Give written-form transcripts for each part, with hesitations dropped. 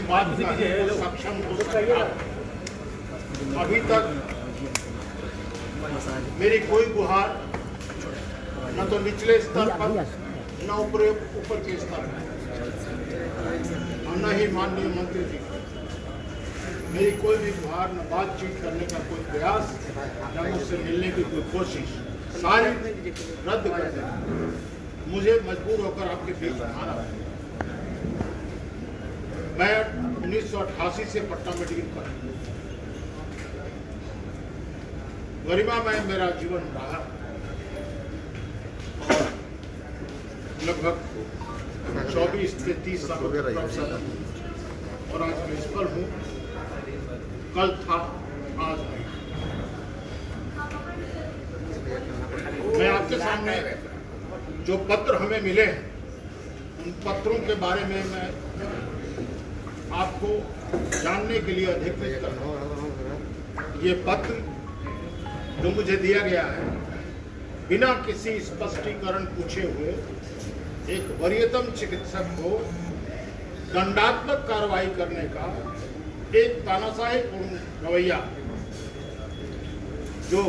बात करने में सक्षम हो सकता। अभी तक मेरी कोई गुहार न तो निचले स्तर पर न ऊपर के स्तर पर और न ही माननीय मंत्री जी मेरी कोई भी गुहार न बातचीत करने का कोई प्रयास न मुझसे मिलने की कोई कोशिश, सारी रद्द कर दें। मुझे मजबूर होकर आपके बीच आना है। मैं 1988 से पटना मेडिकल पर गरिमा में मेरा जीवन रहा। लगभग 24 से 30 साल प्रोफेसर और आज मैं इस पर हूँ। कल था, आज नहीं। मैं आपके सामने जो पत्र हमें मिले हैं उन पत्रों के बारे में मैं आपको जानने के लिए अधिकृत कर रहा हूं। ये पत्र जो मुझे दिया गया है बिना किसी स्पष्टीकरण पूछे हुए एक वरीयतम चिकित्सक को दंडात्मक कार्रवाई करने का एक तानाशाहीपूर्ण रवैया जो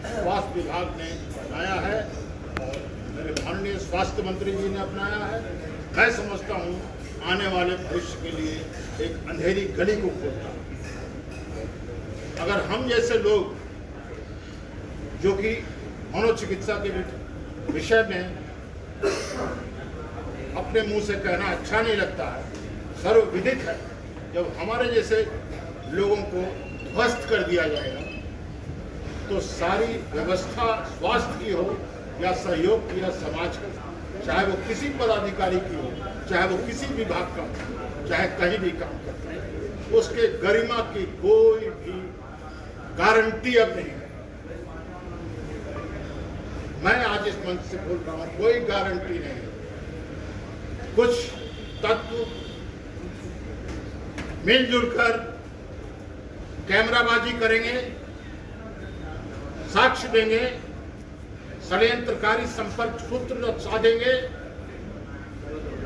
स्वास्थ्य विभाग ने अपनाया है और मेरे माननीय स्वास्थ्य मंत्री जी ने अपनाया है, मैं समझता हूं आने वाले भविष्य के लिए एक अंधेरी गली को खोलता है। अगर हम जैसे लोग जो कि मनोचिकित्सा के विषय में अपने मुंह से कहना अच्छा नहीं लगता है, सर्वविदित है, जब हमारे जैसे लोगों को ध्वस्त कर दिया जाएगा तो सारी व्यवस्था स्वास्थ्य की हो या सहयोग की या समाज की, चाहे वो किसी पदाधिकारी की हो, चाहे वो किसी विभाग का हो, चाहे कहीं भी काम करता है, उसके गरिमा की कोई भी गारंटी अब नहीं है। मैं आज इस मंच से बोल रहा हूं, कोई गारंटी नहीं है। कुछ तत्व मिलजुल कर कैमराबाजी करेंगे, साक्ष्य देंगे, षड्यंत्रकारी संपर्क सूत्र साधेंगे,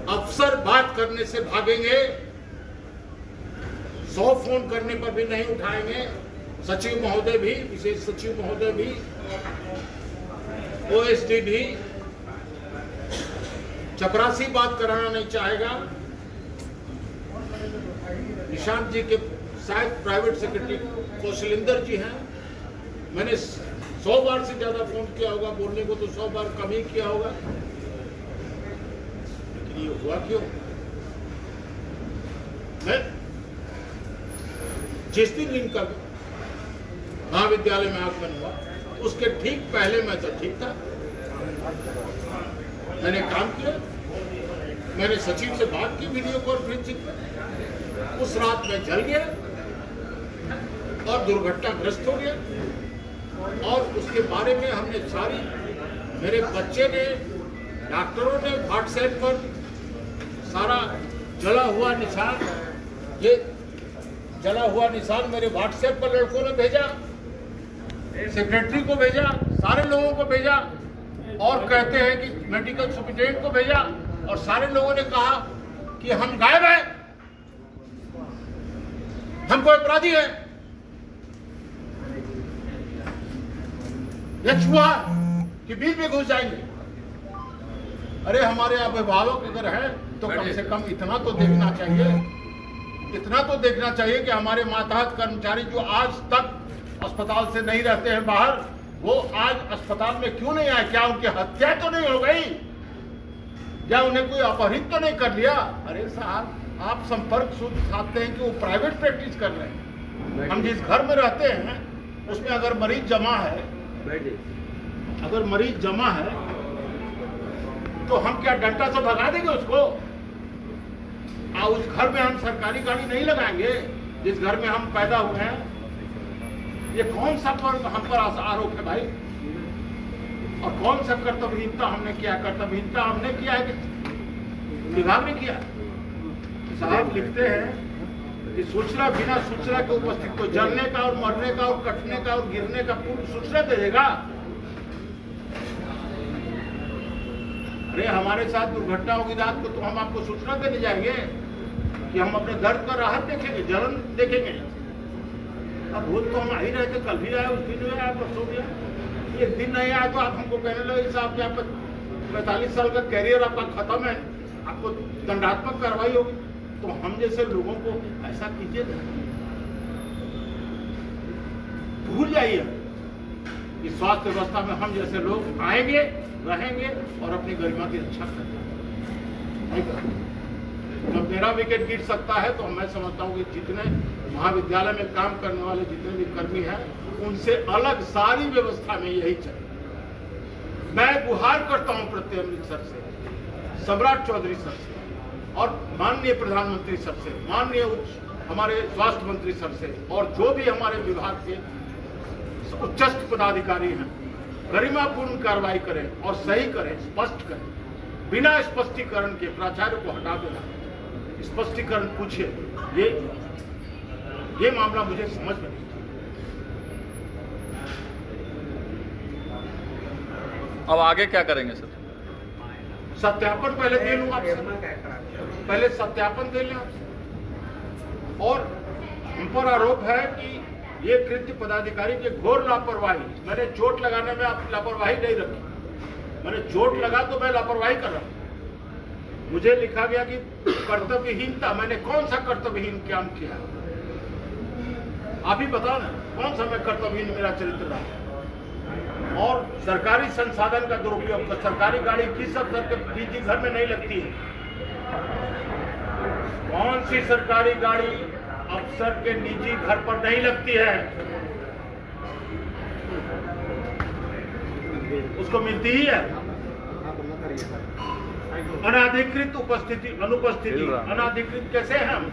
अफसर बात करने से भागेंगे, 100 फोन करने पर भी नहीं उठाएंगे, सचिव महोदय भी, विशेष सचिव महोदय भी, ओएसडी भी चपरासी बात कराना नहीं चाहेगा। निशांत जी के शायद प्राइवेट सेक्रेटरी कौशलेंद्र जी हैं, मैंने 100 बार से ज्यादा फोन किया होगा, बोलने को तो 100 बार कम ही किया होगा, लेकिन ये हुआ क्यों? मैं जिस दिन इनका महाविद्यालय में आगमन हुआ उसके ठीक पहले मैं तो ठीक था, मैंने काम किया, मैंने सचिव से बात की वीडियो कॉन्फ्रेंसिंग पर। उस रात में जल गया और दुर्घटनाग्रस्त हो गया और उसके बारे में हमने सारी, मेरे बच्चे ने, डॉक्टरों ने व्हाट्सएप पर सारा जला हुआ निशान, ये जला हुआ निशान मेरे व्हाट्सएप पर लड़कों ने भेजा, सेक्रेटरी को भेजा, सारे लोगों को भेजा और कहते हैं कि मेडिकल सुपरिटेंडेंट को भेजा और सारे लोगों ने कहा कि हम गायब हैं, हम कोई अपराधी हैं। यह हुआ कि बीच में घुस जाएंगे। अरे हमारे अभिभावक अगर है तो कम से कम इतना तो देखना चाहिए, इतना तो देखना चाहिए कि हमारे मातहत कर्मचारी जो आज तक अस्पताल से नहीं रहते हैं बाहर, वो आज अस्पताल में क्यों नहीं आए? क्या उनकी हत्या तो नहीं हो गई? क्या उन्हें कोई अपहरित तो नहीं कर लिया? अरे साहब, आप संपर्क सूत्र साधते हैं कि वो प्राइवेट प्रैक्टिस कर रहे हैं। हम जिस घर में रहते हैं उसमें अगर मरीज जमा है, अगर मरीज जमा है तो हम क्या डंडा से भगा देंगे उसको? उस घर में हम सरकारी गाड़ी नहीं लगाएंगे जिस घर में हम पैदा हुए हैं। ये कौन सा हम पर आरोप है भाई? और कौन सा कर्तव्यहीनता हमने किया? कर्तव्यहीनता हमने किया है कि विभाग ने किया? साहब लिखते हैं कि सूचना बिना सूचना के उपस्थित को जलने का और मरने का और कटने का और गिरने का पूर्व सूचना दे देगा। अरे हमारे साथ दुर्घटना होगी रात को तो हम आपको सूचना देने जाएंगे? कि हम अपने दर्द का राहत देखेंगे, जलन देखेंगे। अब रोज तो हम आ ही रहे थे, कल भी आए, उस दिन भी आए, परसों भी आए। एक दिन नहीं आए तो आप हमको कहने लगे साहब क्या 45 साल का कैरियर आपका खत्म है, आपको दंडात्मक कार्रवाई होगी। तो हम जैसे लोगों को ऐसा कीजिए, भूल जाइए कि स्वास्थ्य व्यवस्था में हम जैसे लोग आएंगे, रहेंगे और अपनी गरिमा की रक्षा करेंगे। जब मेरा विकेट गिर सकता है तो मैं समझता हूँ कि जितने महाविद्यालय में काम करने वाले जितने भी कर्मी हैं, उनसे अलग सारी व्यवस्था में यही चाहिए। मैं गुहार करता हूँ प्रत्येक सर से, सम्राट चौधरी सर से और माननीय प्रधानमंत्री सर से, माननीय हमारे स्वास्थ्य मंत्री सर से और जो भी हमारे विभाग के उच्चस्थ पदाधिकारी हैं, गरिमापूर्ण कार्रवाई करें और सही करें, स्पष्ट करें। बिना स्पष्टीकरण के प्राचार्य को हटा देना, स्पष्टीकरण पूछिए। ये मामला मुझे समझ में नहीं। अब आगे क्या करेंगे सर? सत्यापन पहले दे लूंगा आपसे, पहले सत्यापन दे लें आपसे। और हम पर आरोप है कि ये कृत्य पदाधिकारी की घोर लापरवाही, मैंने चोट लगाने में आप लापरवाही नहीं रखी, मैंने चोट लगा तो मैं लापरवाही कर रहा हूं। मुझे लिखा गया कि कर्तव्यहीनता, मैंने कौन सा कर्तव्यहीन काम किया? आप ही बताओ ना, कौन सा मैं कर्तव्यहीन मेरा चरित्र रहा? और सरकारी संसाधन का दुरुपयोग, सरकारी गाड़ी किस अफसर के निजी घर में नहीं लगती है? कौन सी सरकारी गाड़ी अफसर के निजी घर पर नहीं लगती है? उसको मिलती ही है। अनाधिकृत उपस्थिति, अनुपस्थिति, अनाधिकृत कैसे हैं हम?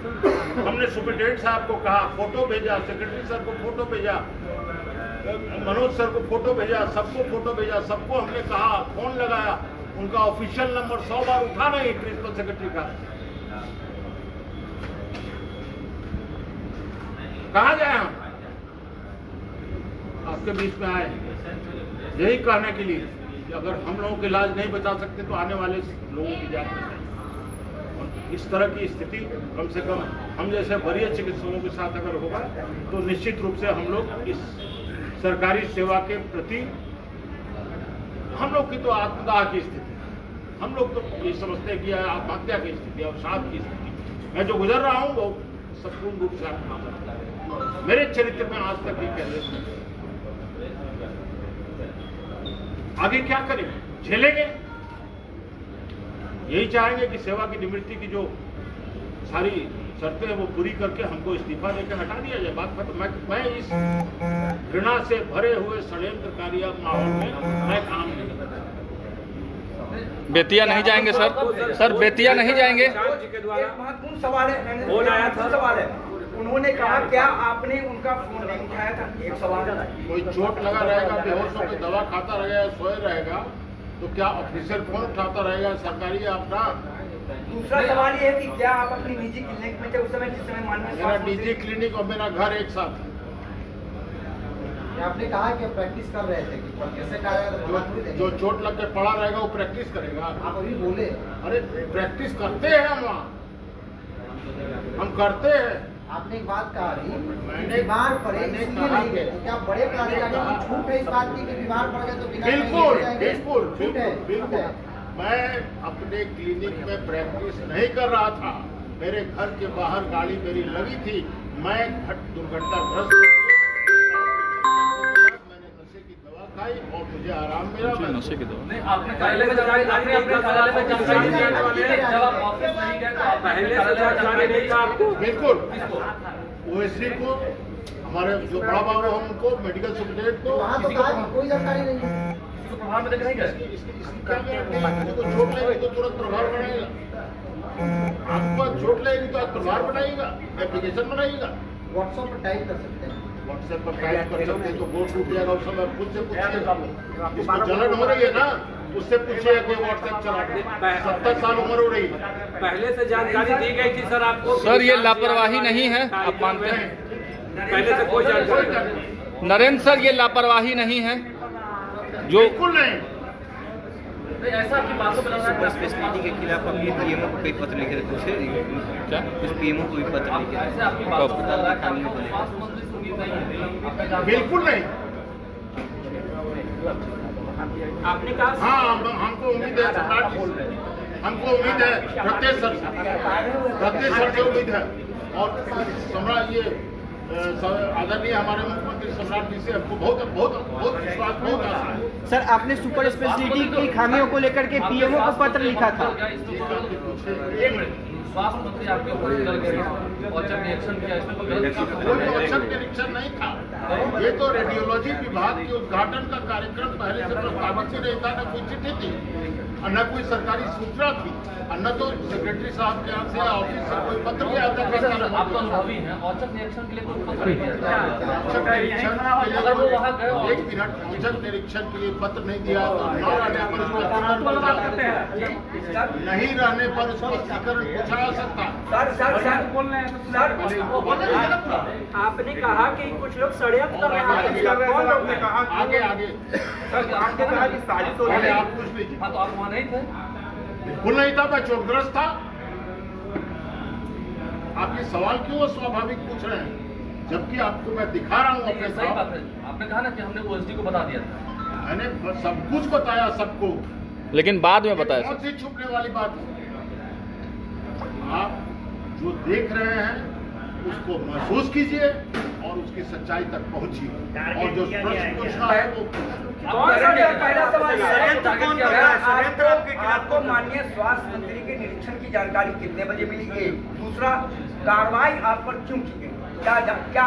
हमने सुप्रिंटेंडेंट साहब को कहा, फोटो भेजा, सेक्रेटरी सर को फोटो भेजा, मनोज सर को फोटो भेजा, सबको फोटो भेजा, सबको हमने कहा, फोन लगाया, उनका ऑफिशियल नंबर 100 बार उठा नहीं प्रिंसिपल सेक्रेटरी का। कहाँ जाए हम? आपके बीच में आए यही कहने के लिए कि अगर हम लोगों के इलाज नहीं बचा सकते तो आने वाले लोगों की जान बचाएं। और इस तरह की स्थिति कम से कम हम जैसे वरीय चिकित्सकों के साथ अगर होगा तो निश्चित रूप से हम लोग इस सरकारी सेवा के प्रति, हम लोग की तो आत्मदाह की स्थिति है, हम लोग तो ये समझते हैं कि आत्महत्या की स्थिति, अवसाद की स्थिति। मैं जो गुजर रहा हूँ वो संपूर्ण रूप से मेरे चरित्र में आज तक ही कह रहे। आगे क्या करेंगे? झेलेंगे? यही चाहेंगे कि सेवा की निवृत्ति की जो सारी शर्तें हैं वो पूरी करके हमको इस्तीफा देकर हटा दिया जाए, बात खत्म। मैं इस घृणा से भरे हुए षड्यंत्रकारी माहौल में मैं काम नहीं करता। बेतिया नहीं जाएंगे सर? सर बेतिया नहीं जाएंगे? एक महत्वपूर्ण सवाल है, सवाल है। उन्होंने कहा क्या आपने उनका फोन नहीं उठाया था? एक सवाल। कोई चोट लगा रहेगा, बेहोश होकर दवा खाता रहेगा, सोए रहेगा, तो क्या ऑफिसर फोन उठाता रहेगा? सरकारी अपना। दूसरा सवाल ये है कि क्या आप अपनी निजी क्लिनिक में थे उस समय, जिस समय माननीय मेरा निजी क्लिनिक और मेरा घर एक साथ है। आपने कहा कि प्रैक्टिस कर रहे थे, कैसे जो चोट लग के पड़ा रहेगा वो प्रैक्टिस करेगा। आप अभी बोले। अरे प्रैक्टिस करते हैं हम वहाँ, हम करते हैं। आपने एक बात कहा थी, मैंने बीमार पड़े इसलिए नहीं गए, तो क्या बड़े पदाधिकारियों की छूट है इस बात की कि बीमार पड़ गए तो बिना बिल्कुल बिल्कुल छूट है? बिल्कुल। मैं अपने क्लिनिक में प्रैक्टिस नहीं कर रहा था, मेरे घर के बाहर गाड़ी मेरी लगी थी, मैं दुर्घटनाग्रस्त, मैंने नशे की दवा खाई और मुझे आराम मिला। नशे की दवा आपने कार्यालय में जानकारी अपने कार्यालय में जानकारी दी जब आप ऑफिस नहीं गए तो आप पहले से जानकारी दी आपको? बिल्कुल। ओएसडी को, हमारे जो बड़ा बाबू हैं उनको, मेडिकल सुपरिटेंडेंट को, वहाँ तो कोई जानकारी नहीं है। प्रभाव में नहीं गए? किसी को चोट लगेगी तो तुरंत प्रभाव बनाएगा, आपको चोट लगेगी तो आप प्रभाव बनाइएगा, एप्लीकेशन बनाइएगा, व्हाट्सएप पर टाइप कर सकते हैं, व्हाट्सएप पर टाइप कर सकते हैं तो बोर्ड टूट जाएगा। उस समय खुद से पूछिएगा, जिसको जलन हो रही है ना उससे पूछिएगा कि व्हाट्सएप चला। 70 साल उम्र हो रही है। पहले से जानकारी दी गई थी सर आपको? सर ये लापरवाही नहीं है, आप मानते हैं? पहले से कोई जानकारी? नरेंद्र सर ये लापरवाही नहीं है जो? बिल्कुल नहीं। ऐसा आपकी बातों में लग रहा है सुपर स्पेशलिटी के खिलाफ अपने पीएमओ को कई पत्र लिखे थे, पूछे क्या? कुछ पीएमओ को भी पत्र लिखे ऐसे थे आपकी बातों में लग रहा है कि खामियों आपको को लेकर। स्वास्थ्य मंत्री से उम्मीद नहीं है। आपने कहा- बिल्कुल नहीं। आपने कहा हाँ, हमको उम्मीद है सम्राट जी से। हमको उम्मीद है प्रत्येक सर से उम्मीद है। और सम्राट ये आदरणीय हमारे मुख्यमंत्री सम्राट जी से हमको बहुत विश्वास, बहुत आशा है। सर, आपने सुपर स्पेशलिटी की खामियों को लेकर के पीएमओ को पत्र लिखा था। स्वास्थ्य मंत्री आपके ऊपर निकल गए और जब रिएक्शन किया इसमें तो गलत काम कोई तो अच्छा निरीक्षण नहीं था। ये तो रेडियोलॉजी विभाग के उद्घाटन का कार्यक्रम पहले से प्रस्तावित ही नहीं था, न कोई चिट्ठी थी और न कोई सरकारी सूचना थी और न तो सेक्रेटरी साहब के यहाँ से ऑफिस से कोई पत्र भी आता था। आप तो अनुभवी हैं, औचक निरीक्षण के लिए कोई पत्र नहीं दिया औचक निरीक्षण के लिए अगर वो वहाँ गए और- एक मिनट, औचक निरीक्षण के लिए पत्र नहीं दिया तो न रहने पर उसका स्पष्टीकरण पूछा, नहीं रहने पर उसका स्पष्टीकरण पूछा जा सकता। सर बोल रहे हैं सर, आपने कहा कि कुछ लोग षड्यंत्र कर रहे हैं। कौन लोग ने कहा? आगे आगे सर, आपने कहा कि साजिश हो रही पहले है। आप पूछ लीजिए। हाँ तो आप वहाँ नहीं थे। बिल्कुल नहीं था, मैं चोटग्रस्त था। आप ये सवाल क्यों स्वाभाविक पूछ रहे हैं जबकि आपको मैं दिखा रहा हूँ अपने सही बात साथ। है, आपने कहा ना कि हमने ओएसडी को बता दिया था। मैंने सब कुछ बताया सबको। लेकिन बाद में बताया कौन सर। सी छुपने वाली बात है? आप जो देख रहे हैं उसको महसूस कीजिए और उसकी सच्चाई तक पहुंचिए और जो प्रश्न पूछना है वो कौन सा पहला सवाल षड्यंत्र कौन कर रहा है? आपको माननीय स्वास्थ्य मंत्री के निरीक्षण की जानकारी कितने बजे मिली? एक दूसरा, कार्रवाई आप पर क्यों की गई? क्या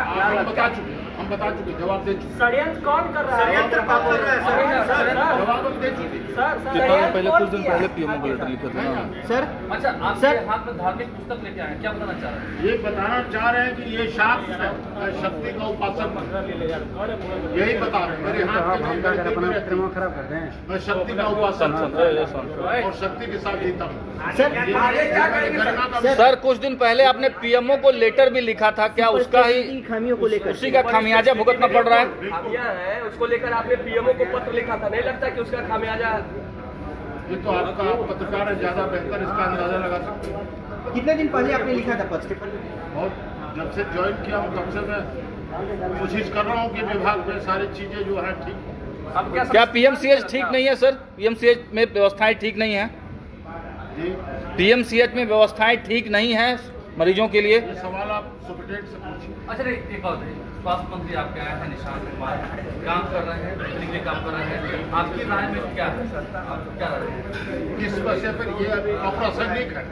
हम बता चुके, जवाब दे चुके। षड्यंत्र कौन कर रहा है? षड्यंत्र कौन कर रहा है? जवाब हम दे चुके। पहले कुछ दिन पहले पीएमओ को लेटर लिखे थे ना। सर, अच्छा, आप सर- ये हाथ में धार्मिक पुस्तक लेके आए हैं, क्या बताना चाह रहे हैं? ये बताना चाह रहे हैं कि ये शास्त्र है, मैं शक्ति का उपासक हूं। यही बता रहे हैं मेरे हाथ में नहीं, मेरे दिल में रहती है। मैं शक्ति का उपासक हूं और शक्ति के साथ जीता हूँ। सर, आगे क्या करेंगे गरिमा का सर कुछ दिन पहले आपने पीएमओ को लेटर भी लिखा था, क्या उसका ही की खामियों को लेकर उसी का खामियाजा भुगतना पड़ रहा है? खामिया है, उसको लेकर आपने पीएमओ को पत्र लिखा था, नहीं लगता कि उसका खामियाजा है? ये तो आपका पत्रकार है, ज्यादा बेहतर इसका अंदाजा लगा सकते हैं। कितने दिन पहले आपने लिखा था पत्र? बहुत जब से ज्वाइन किया हूँ तब से मैं कोशिश कर रहा हूँ कि विभाग में सारी चीजें जो है ठीक। अब क्या क्या पीएमसीएच ठीक नहीं है सर? पीएमसीएच में व्यवस्थाएं ठीक नहीं है? जी, पीएमसीएच में व्यवस्थाएं ठीक नहीं है मरीजों के लिए? ये सवाल आप सुप्रीटेंडेंट से पूछिए। अच्छा नहीं, एक बात है, स्वास्थ्य मंत्री आपके आए हैं निशांत कुमार, काम कर रहे हैं, बेहतरीन के काम कर रहे हैं, आपकी राय में क्या है सर? आप क्या राय है? किस वजह पर ये अप्रासंगिक है?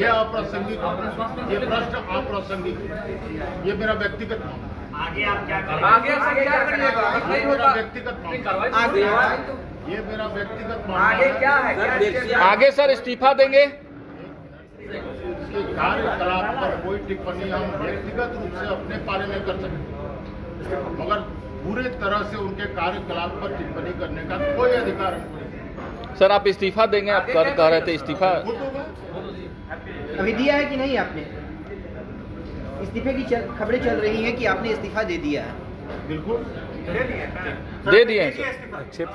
ये अप्रासंगिक है, ये प्रश्न अप्रासंगिक है। ये मेरा व्यक्तिगत मामला है। आगे आप क्या करिएगा? नहीं मेरा होता व्यक्तिगत नहीं, मामला कार्रवाई तो आगे होगी। ये मेरा व्यक्तिगत मामला आगे है। क्या है? आगे सर इस्तीफा देंगे? इसके कार्यकलाप पर कोई टिप्पणी हम व्यक्तिगत रूप से अपने बारे में कर सकते हैं, मगर पूरे तरह से उनके कार्यकलाप पर टिप्पणी करने का कोई अधिकार नहीं। सर आप इस्तीफा देंगे? आप कह रहे थे इस्तीफा। खुद होगा। अभी दिया है कि नहीं आपने? इस्तीफे की खबरें चल रही हैं कि आपने इस्तीफा दे दिया है। बिल्कुल दे दिए हैं सर,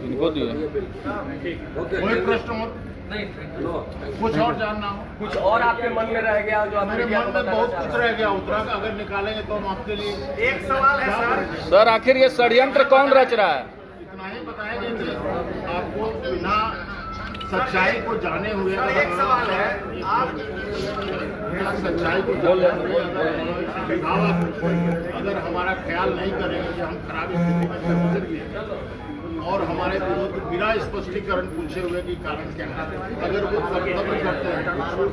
इनको दिए। कोई प्रश्न हो, नहीं, कुछ और जानना हो? कुछ और आपके मन में रह गया जो आप मेरे मीडिया मन को में बताना बहुत चाह कुछ रहे रह गया, उतरा का अगर निकालेंगे तो हम आपके लिए एक सवाल है सर। सर आखिर ये षड्यंत्र कौन रच रहा है? इतना ही बताएंगे कि आपको बिना सच्चाई को जाने हुए एक सवाल है, बिना सच्चाई को जाने हुए अगर हमारा ख्याल नहीं करेंगे कि हम खराब स्थिति में से गुजर गए और हमारे विरुद्ध बिना स्पष्टीकरण पूछे हुए कि कारण क्या है, अगर वो वक्तव्य करते हैं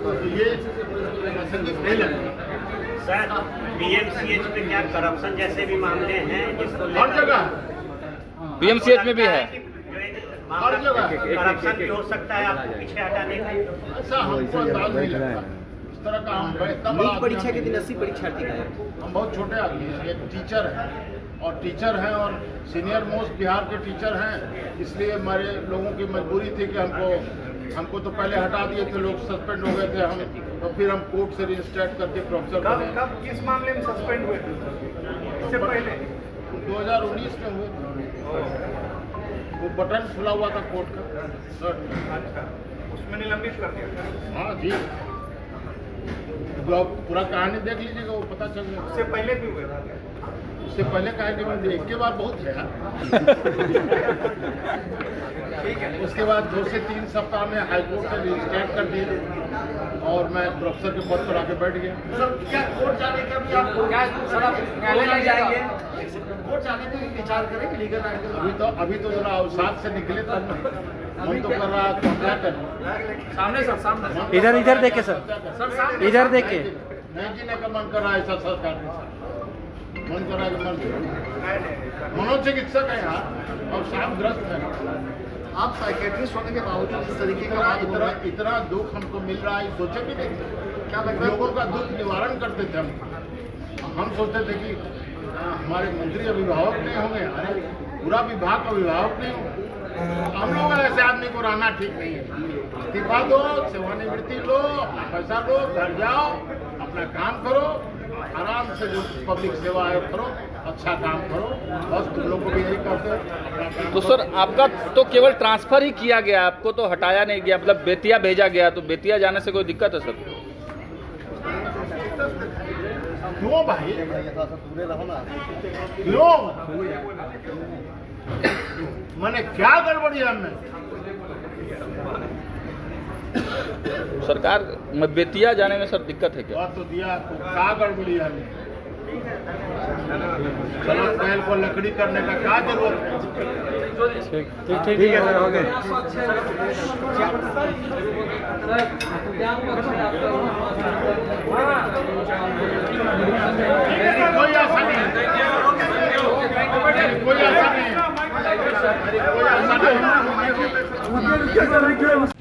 तो ये प्रासंगिक नहीं लगता। सर, पीएमसीएच में क्या करप्शन जैसे भी मामले हैं जिसको हर जगह पीएमसीएच में भी है। हर जगह करप्शन भी हो सकता है आपको पीछे हटाने का। ऐसा हमको अंदाज नहीं लगता। इस तरह का हम इतना बड़ा नीट परीक्षा के आदमी दिन 80 परीक्षार्थी गए। हम बहुत छोटे आदमी हैं, एक टीचर है और टीचर हैं और सीनियर मोस्ट बिहार के टीचर हैं, इसलिए हमारे लोगों की मजबूरी थी कि हमको तो पहले हटा दिए थे, लोग सस्पेंड हो गए थे हम, तो फिर हम कोर्ट से रजिस्ट्रेट करके प्रोफेसर बने। कब किस मामले में सस्पेंड हुए थे? इससे पहले 2019 में हुए। वो बटन खुला हुआ था कोर्ट का शर्ट। अच्छा, उसमें निलंबित कर दिया। हाँ जी, जो आप पूरा कहानी देख लीजिएगा वो पता चल जाएगा। उससे पहले भी हुए था। उससे पहले कहा कि मैं एक के बाद बहुत है यार। उसके बाद 2 से 3 सप्ताह में हाईकोर्ट ने रजिस्ट्रेट कर दिया और मैं प्रोफेसर के पद पर आके बैठ गया। सर क्या कोर्ट जाने का भी आप क्या सर आप न्यायालय में जाएंगे? कोर्ट जाने का भी विचार करें कि लीगल अभी तो जरा अवसाद से निकले तब मन तो कर रहा है तो क्या करें। सामने सर, सामने इधर देखे सर, सर सामने इधर देखे। नहीं जीने का मन कर रहा है ऐसा सरकार के साथ। मन कर रहा है कि मनोचिकित्सक है यार और शामग्रस्त है। आप साइकेट्रिस्ट होने के बावजूद इस तरीके का इतना दुख हमको मिल रहा है सोचे भी नहीं। क्या लगता है लोगों का दुख निवारण करते थे हम सोचते थे कि हमारे मंत्री अभिभावक नहीं होंगे, अरे पूरा विभाग अभिभावक नहीं होंगे। हम लोग ऐसे आदमी को रहना ठीक नहीं है। इस्तीफा दो, सेवानिवृत्ति लो, अपना पैसा लो, घर जाओ, अपना काम करो, आराम से जो पब्लिक सेवा है करो, अच्छा काम करो। बस तुम लोग को भी यही कहते हैं अपना काम तो सर आपका तो केवल ट्रांसफर ही किया गया, आपको तो हटाया नहीं गया, मतलब बेतिया भेजा गया, तो बेतिया जाने से कोई दिक्कत है सर? क्यों भाई, क्यों मैंने क्या गड़बड़ी है हमने? सरकार में बेतिया जाने में सर दिक्कत है क्या? बात तो दिया आपको, क्या गड़बड़ी है हमने? चलो पहल को लकड़ी करने का क्या जरूरत है? ठीक है हो गए। कोई ऐसा नहीं, कोई ऐसा नहीं, कोई ऐसा नहीं।